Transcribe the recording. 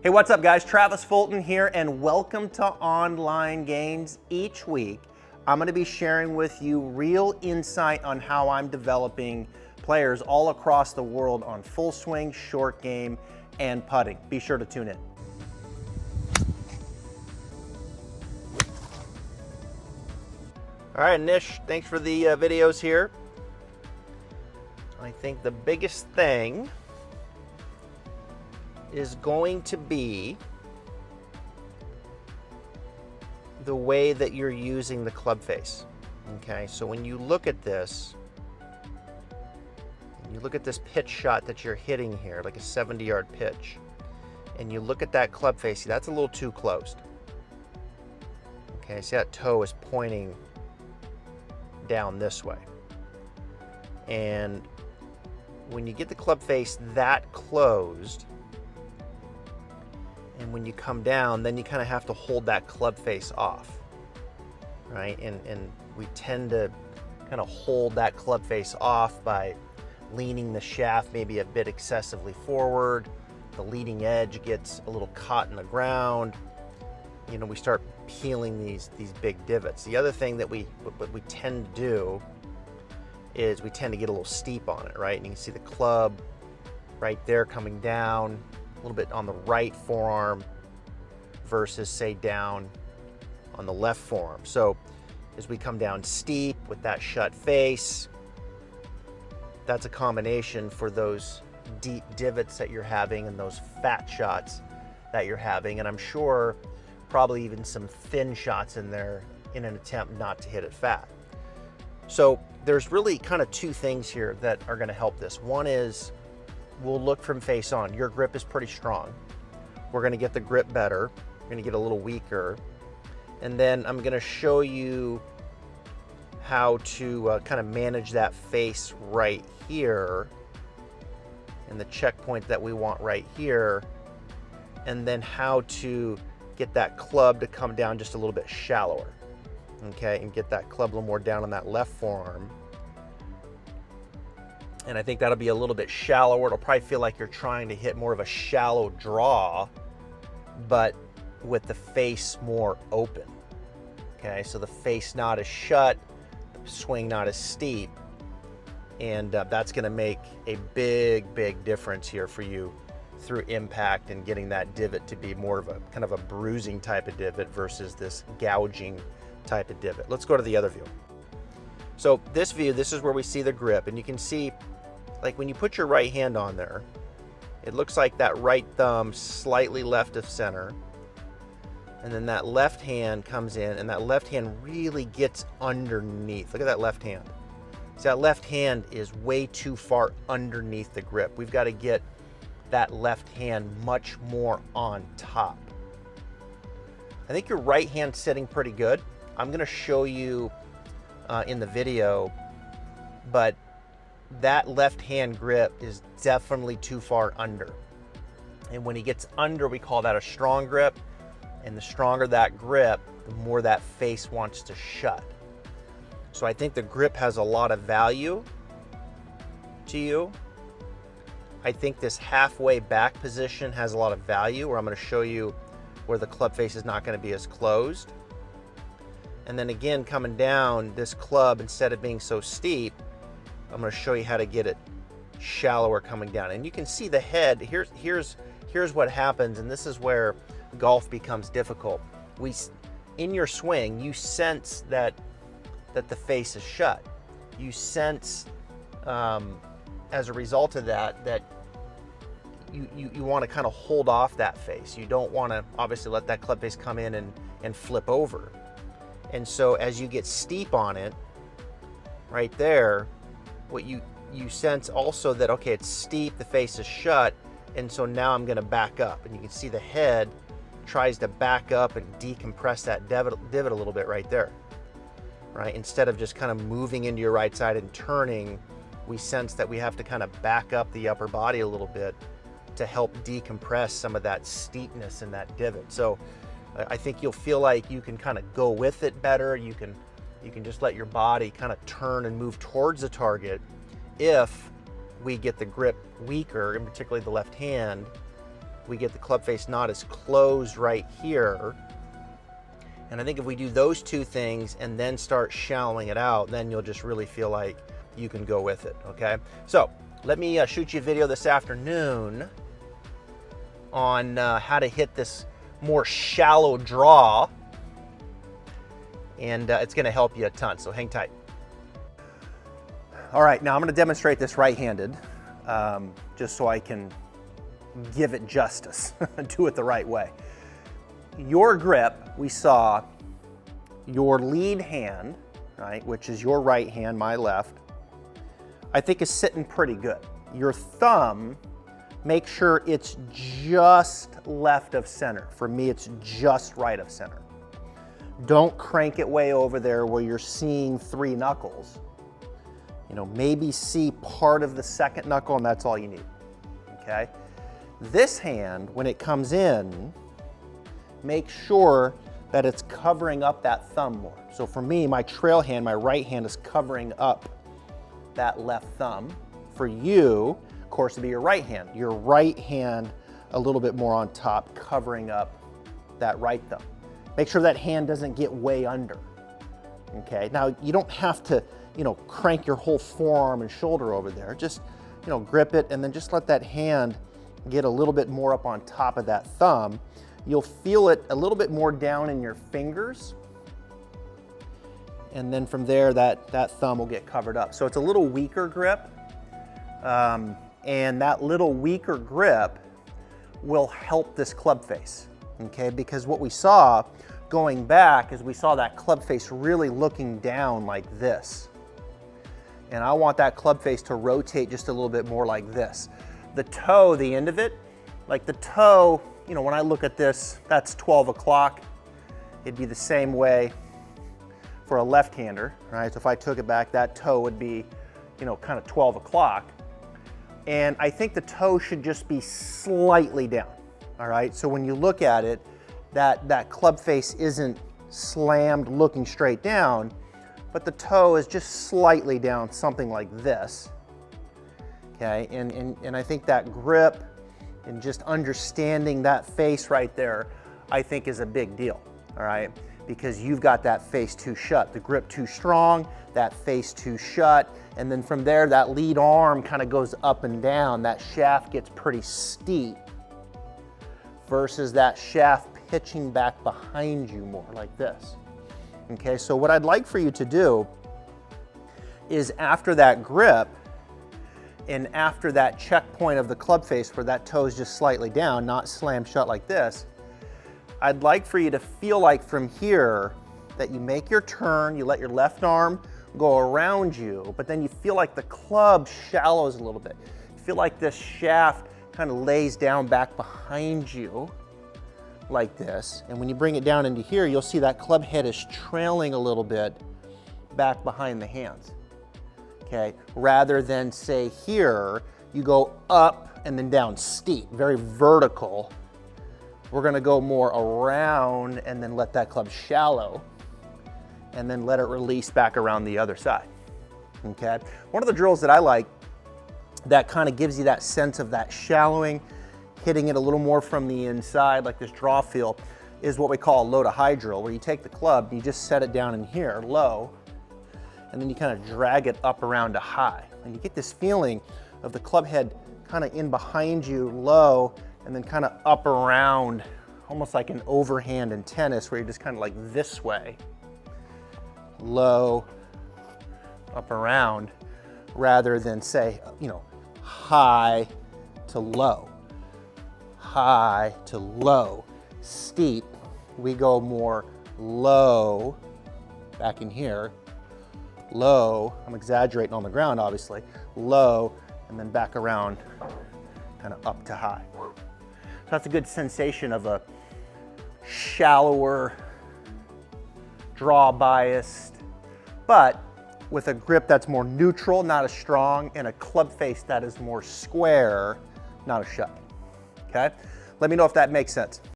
Hey, what's up guys? Travis Fulton here and welcome to Online Gainz. Each week, I'm gonna be sharing with you real insight on how I'm developing players all across the world on full swing, short game, and putting. Be sure to tune in. All right, Nish, thanks for the videos here. I think the biggest thing is going to be the way that you're using the club face. Okay, so when you look at this, and you look at this pitch shot that you're hitting here, like a 70-yard pitch, and you look at that club face, see, that's a little too closed. Okay, see that toe is pointing down this way. And when you get the club face that closed, and when you come down, then you kind of have to hold that club face off, right? And we tend to kind of hold that club face off by leaning the shaft maybe a bit excessively forward. The leading edge gets a little caught in the ground. You know, we start peeling these big divots. The other thing that we tend to do is we tend to get a little steep on it, right? And you can see the club right there coming down a little bit on the right forearm versus say down on the left forearm. So as we come down steep with that shut face, that's a combination for those deep divots that you're having and those fat shots that you're having. And I'm sure probably even some thin shots in there in an attempt not to hit it fat. So there's really kind of two things here that are going to help this. One is we'll look from face on. Your grip is pretty strong. We're going to get the grip better. We're going to get a little weaker. And then I'm going to show you how to kind of manage that face right here and the checkpoint that we want right here. And then how to get that club to come down just a little bit shallower. Okay, and get that club a little more down on that left forearm. And I think that'll be a little bit shallower. It'll probably feel like you're trying to hit more of a shallow draw, but with the face more open. Okay, so the face not as shut, the swing not as steep. And that's gonna make a big difference here for you through impact and getting that divot to be more of a kind of a bruising type of divot versus this gouging type of divot. Let's go to the other view. So this view, this is where we see the grip, and you can see, like when you put your right hand on there, it looks like that right thumb slightly left of center, and then that left hand comes in, and that left hand really gets underneath. Look at that left hand. See, that left hand is way too far underneath the grip. We've got to get that left hand much more on top. I think your right hand's sitting pretty good. I'm going to show you in the video, but that left hand grip is definitely too far under. And when he gets under, we call that a strong grip. And the stronger that grip, the more that face wants to shut. So I think the grip has a lot of value to you. I think this halfway back position has a lot of value, where I'm going to show you where the club face is not going to be as closed. And then again, coming down, this club, instead of being so steep, I'm going to show you how to get it shallower coming down. And you can see the head. Here's what happens, and this is where golf becomes difficult. In your swing, you sense that the face is shut. You sense, as a result of that you want to kind of hold off that face. You don't want to obviously let that club face come in and flip over. And so as you get steep on it, right there, what you sense also that, okay, it's steep, the face is shut, and so now I'm going to back up. And you can see the head tries to back up and decompress that divot a little bit right there, right? Instead of just kind of moving into your right side and turning, we sense that we have to kind of back up the upper body a little bit to help decompress some of that steepness in that divot. So I think you'll feel like you can kind of go with it better. You can just let your body kind of turn and move towards the target if we get the grip weaker, and particularly the left hand, we get the club face not as closed right here. And I think if we do those two things and then start shallowing it out, then you'll just really feel like you can go with it, okay? So let me shoot you a video this afternoon on how to hit this more shallow draw, and it's gonna help you a ton, so hang tight. All right, now I'm gonna demonstrate this right-handed, just so I can give it justice, do it the right way. Your grip, we saw your lead hand, right, which is your right hand, my left, I think is sitting pretty good. Your thumb, make sure it's just left of center. For me, it's just right of center. Don't crank it way over there where you're seeing 3 knuckles. You know, maybe see part of the second knuckle and that's all you need, okay? This hand, when it comes in, make sure that it's covering up that thumb more. So for me, my trail hand, my right hand is covering up that left thumb. For you, of course, it'd be your right hand. Your right hand a little bit more on top, covering up that right thumb. Make sure that hand doesn't get way under, okay? Now, you don't have to, you know, crank your whole forearm and shoulder over there. Just, you know, grip it and then just let that hand get a little bit more up on top of that thumb. You'll feel it a little bit more down in your fingers. And then from there, that thumb will get covered up. So it's a little weaker grip. And that little weaker grip will help this club face, okay? Because what we saw going back is we saw that club face really looking down like this. And I want that club face to rotate just a little bit more like this. The toe, the end of it, like the toe, you know, when I look at this, that's 12 o'clock. It'd be the same way for a left-hander, right? So if I took it back, that toe would be, you know, kind of 12 o'clock. And I think the toe should just be slightly down, all right? So when you look at it, that club face isn't slammed looking straight down, but the toe is just slightly down, something like this, okay? And I think that grip and just understanding that face right there, I think is a big deal, all right? Because you've got that face too shut, the grip too strong, that face too shut, and then from there, that lead arm kind of goes up and down. That shaft gets pretty steep versus that shaft pitching back behind you more like this. Okay, so what I'd like for you to do is after that grip and after that checkpoint of the club face where that toe is just slightly down, not slammed shut like this, I'd like for you to feel like from here that you make your turn, you let your left arm go around you, but then you feel like the club shallows a little bit. You feel like this shaft kind of lays down back behind you like this. And when you bring it down into here, you'll see that club head is trailing a little bit back behind the hands, okay? Rather than say here, you go up and then down steep, very vertical. We're gonna go more around and then let that club shallow and then let it release back around the other side, okay? One of the drills that I like that kind of gives you that sense of that shallowing, hitting it a little more from the inside, like this draw feel, is what we call a low to high drill, where you take the club and you just set it down in here, low, and then you kind of drag it up around to high. And you get this feeling of the club head kind of in behind you, low, and then kind of up around, almost like an overhand in tennis, where you're just kind of like this way, low, up around, rather than say, you know, high to low, high to low, steep. We go more low, back in here, low, I'm exaggerating on the ground obviously, low, and then back around, kind of up to high. So that's a good sensation of a shallower, draw biased, but with a grip that's more neutral, not as strong, and a club face that is more square, not as shut, okay? Let me know if that makes sense.